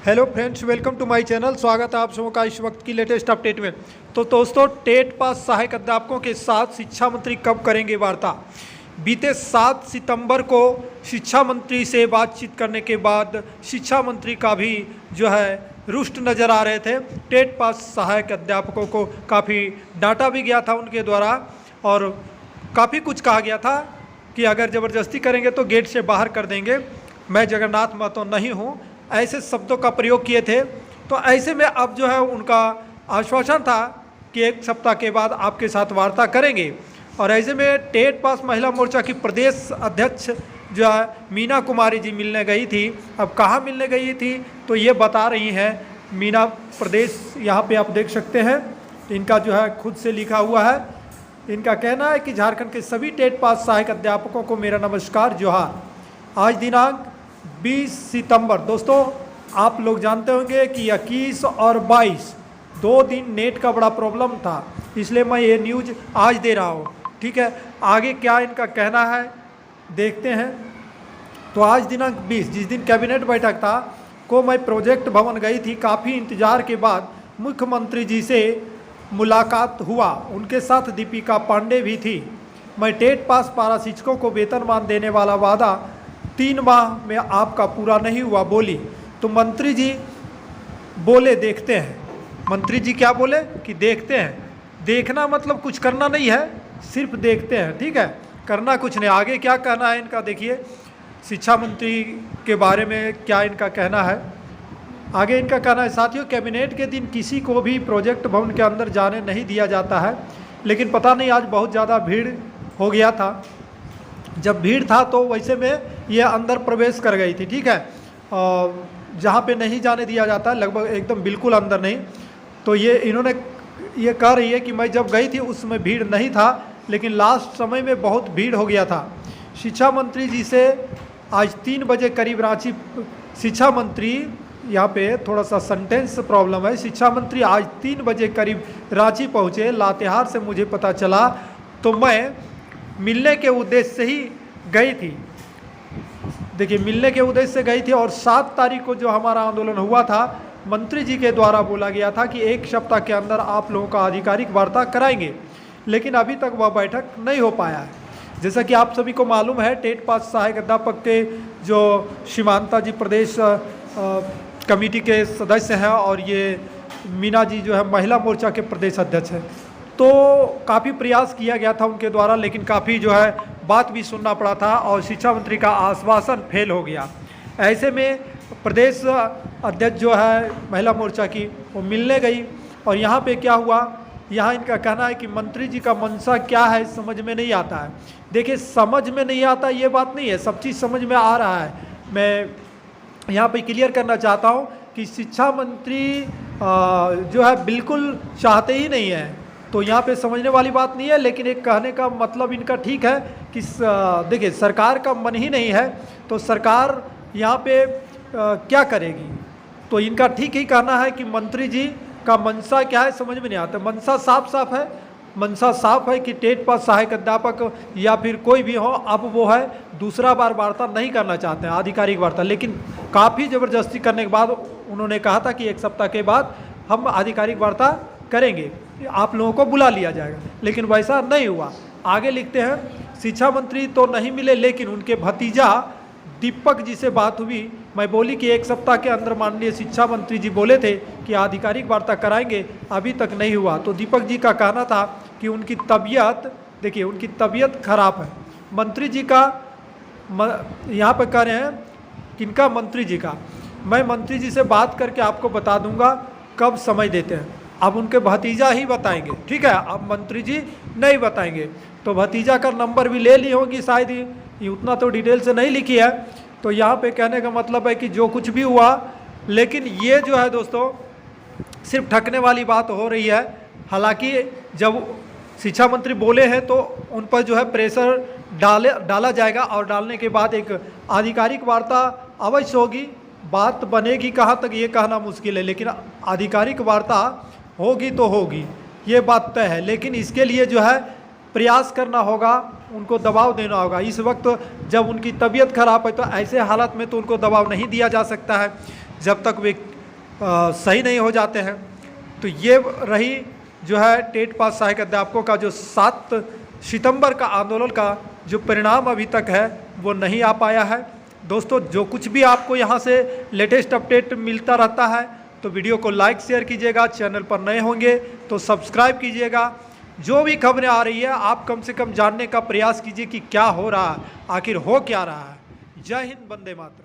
Hello friends, welcome to my channel. स्वागत है आप सबों का इस वक्त की लेटेस्ट अपडेट में। तो दोस्तों, टेट पास सहायक अध्यापकों के साथ शिक्षा मंत्री कब करेंगे वार्ता? बीते 7 सितंबर को शिक्षा मंत्री से बातचीत करने के बाद शिक्षा मंत्री का भी जो है रुष्ट नज़र आ रहे थे। टेट पास सहायक अध्यापकों को काफ़ी डांटा भी गया था उनके द्वारा और काफ़ी कुछ कहा गया था कि अगर ज़बरदस्ती करेंगे तो गेट से बाहर कर देंगे। मैं जगन्नाथ महतो नहीं हूँ, ऐसे शब्दों का प्रयोग किए थे। तो ऐसे में अब जो है उनका आश्वासन था कि 1 सप्ताह के बाद आपके साथ वार्ता करेंगे। और ऐसे में टेट पास महिला मोर्चा की प्रदेश अध्यक्ष जो है मीना कुमारी जी मिलने गई थी। अब कहाँ मिलने गई थी तो ये बता रही हैं मीना प्रदेश, यहाँ पे आप देख सकते हैं, इनका जो है खुद से लिखा हुआ है। इनका कहना है कि झारखंड के सभी टेट पास सहायक अध्यापकों को मेरा नमस्कार, जोहार। आज दिनांक 20 सितंबर, दोस्तों आप लोग जानते होंगे कि 21 और 22 2 दिन नेट का बड़ा प्रॉब्लम था, इसलिए मैं ये न्यूज़ आज दे रहा हूँ। ठीक है, आगे क्या इनका कहना है देखते हैं। तो आज दिनांक 20, जिस दिन कैबिनेट बैठक था, को मैं प्रोजेक्ट भवन गई थी। काफ़ी इंतजार के बाद मुख्यमंत्री जी से मुलाकात हुआ, उनके साथ दीपिका पांडे भी थी। मैं टेट पास पारा शिक्षकों को वेतनमान देने वाला वादा 3 माह में आपका पूरा नहीं हुआ, बोली। तो मंत्री जी बोले देखते हैं। मंत्री जी क्या बोले कि देखते हैं। देखना मतलब कुछ करना नहीं है, सिर्फ देखते हैं। ठीक है, करना कुछ नहीं। आगे क्या कहना है इनका देखिए, शिक्षा मंत्री के बारे में क्या इनका कहना है। आगे इनका कहना है, साथियों कैबिनेट के दिन किसी को भी प्रोजेक्ट भवन के अंदर जाने नहीं दिया जाता है, लेकिन पता नहीं आज बहुत ज़्यादा भीड़ हो गया था। जब भीड़ था तो वैसे में ये अंदर प्रवेश कर गई थी। ठीक है, जहाँ पे नहीं जाने दिया जाता है, लगभग एकदम बिल्कुल अंदर नहीं। तो ये इन्होंने ये कह रही है कि मैं जब गई थी उसमें भीड़ नहीं था, लेकिन लास्ट समय में बहुत भीड़ हो गया था। शिक्षा मंत्री जी से आज 3 बजे करीब रांची, शिक्षा मंत्री, यहाँ पे थोड़ा सा सेंटेंस प्रॉब्लम है। शिक्षा मंत्री आज 3 बजे करीब रांची पहुँचे। लातेहार से मुझे पता चला तो मैं मिलने के उद्देश्य से ही गई थी। देखिए, मिलने के उद्देश्य से गई थी। और 7 तारीख को जो हमारा आंदोलन हुआ था, मंत्री जी के द्वारा बोला गया था कि 1 सप्ताह के अंदर आप लोगों का आधिकारिक वार्ता कराएंगे, लेकिन अभी तक वह बैठक नहीं हो पाया है। जैसा कि आप सभी को मालूम है, टेट पास सहायक अध्यापक के जो सीमांता जी प्रदेश कमेटी के सदस्य हैं और ये मीना जी जो है महिला मोर्चा के प्रदेश अध्यक्ष हैं। तो काफ़ी प्रयास किया गया था उनके द्वारा, लेकिन काफ़ी जो है बात भी सुनना पड़ा था और शिक्षा मंत्री का आश्वासन फेल हो गया। ऐसे में प्रदेश अध्यक्ष जो है महिला मोर्चा की, वो मिलने गई। और यहाँ पे क्या हुआ, यहाँ इनका कहना है कि मंत्री जी का मंशा क्या है समझ में नहीं आता है। देखिए, समझ में नहीं आता ये बात नहीं है, सब चीज़ समझ में आ रहा है। मैं यहाँ पे क्लियर करना चाहता हूँ कि शिक्षा मंत्री जो है बिल्कुल चाहते ही नहीं है, तो यहाँ पे समझने वाली बात नहीं है। लेकिन एक कहने का मतलब इनका ठीक है कि देखिए, सरकार का मन ही नहीं है तो सरकार यहाँ पे क्या करेगी। तो इनका ठीक ही कहना है कि मंत्री जी का मनसा क्या है समझ में नहीं आता। मनसा साफ साफ है, मनसा साफ है कि टेट पास सहायक अध्यापक या फिर कोई भी हो, अब वो है दूसरा बार वार्ता नहीं करना चाहते हैं, आधिकारिक वार्ता। लेकिन काफ़ी ज़बरदस्ती करने के बाद उन्होंने कहा था कि 1 सप्ताह के बाद हम आधिकारिक वार्ता करेंगे, आप लोगों को बुला लिया जाएगा, लेकिन वैसा नहीं हुआ। आगे लिखते हैं, शिक्षा मंत्री तो नहीं मिले, लेकिन उनके भतीजा दीपक जी से बात हुई। मैं बोली कि 1 सप्ताह के अंदर माननीय शिक्षा मंत्री जी बोले थे कि आधिकारिक वार्ता कराएंगे, अभी तक नहीं हुआ। तो दीपक जी का कहना था कि उनकी तबीयत, देखिए उनकी तबीयत खराब है। मंत्री जी का यहाँ पर कह रहे हैं, किनका, मंत्री जी का। मैं मंत्री जी से बात करके आपको बता दूंगा कब समय देते हैं। अब उनके भतीजा ही बताएंगे, ठीक है, अब मंत्री जी नहीं बताएंगे। तो भतीजा का नंबर भी ले ली होगी शायद, ये उतना तो डिटेल से नहीं लिखी है। तो यहाँ पे कहने का मतलब है कि जो कुछ भी हुआ, लेकिन ये जो है दोस्तों सिर्फ ठकने वाली बात हो रही है। हालांकि जब शिक्षा मंत्री बोले हैं तो उन पर जो है प्रेशर डाला जाएगा और डालने के बाद एक आधिकारिक वार्ता अवश्य होगी। बात बनेगी कहाँ तक ये कहना मुश्किल है, लेकिन आधिकारिक वार्ता होगी तो होगी, ये बात तय है। लेकिन इसके लिए जो है प्रयास करना होगा, उनको दबाव देना होगा। इस वक्त जब उनकी तबीयत खराब है तो ऐसे हालत में तो उनको दबाव नहीं दिया जा सकता है। जब तक वे सही नहीं हो जाते हैं। तो ये रही जो है टेट पास सहायक अध्यापकों का जो 7 सितंबर का आंदोलन का जो परिणाम अभी तक है वो नहीं आ पाया है। दोस्तों, जो कुछ भी आपको यहाँ से लेटेस्ट अपडेट मिलता रहता है तो वीडियो को लाइक शेयर कीजिएगा, चैनल पर नए होंगे तो सब्सक्राइब कीजिएगा। जो भी खबरें आ रही है आप कम से कम जानने का प्रयास कीजिए कि क्या हो रहा है, आखिर हो क्या रहा है। जय हिंद, वंदे मातरम।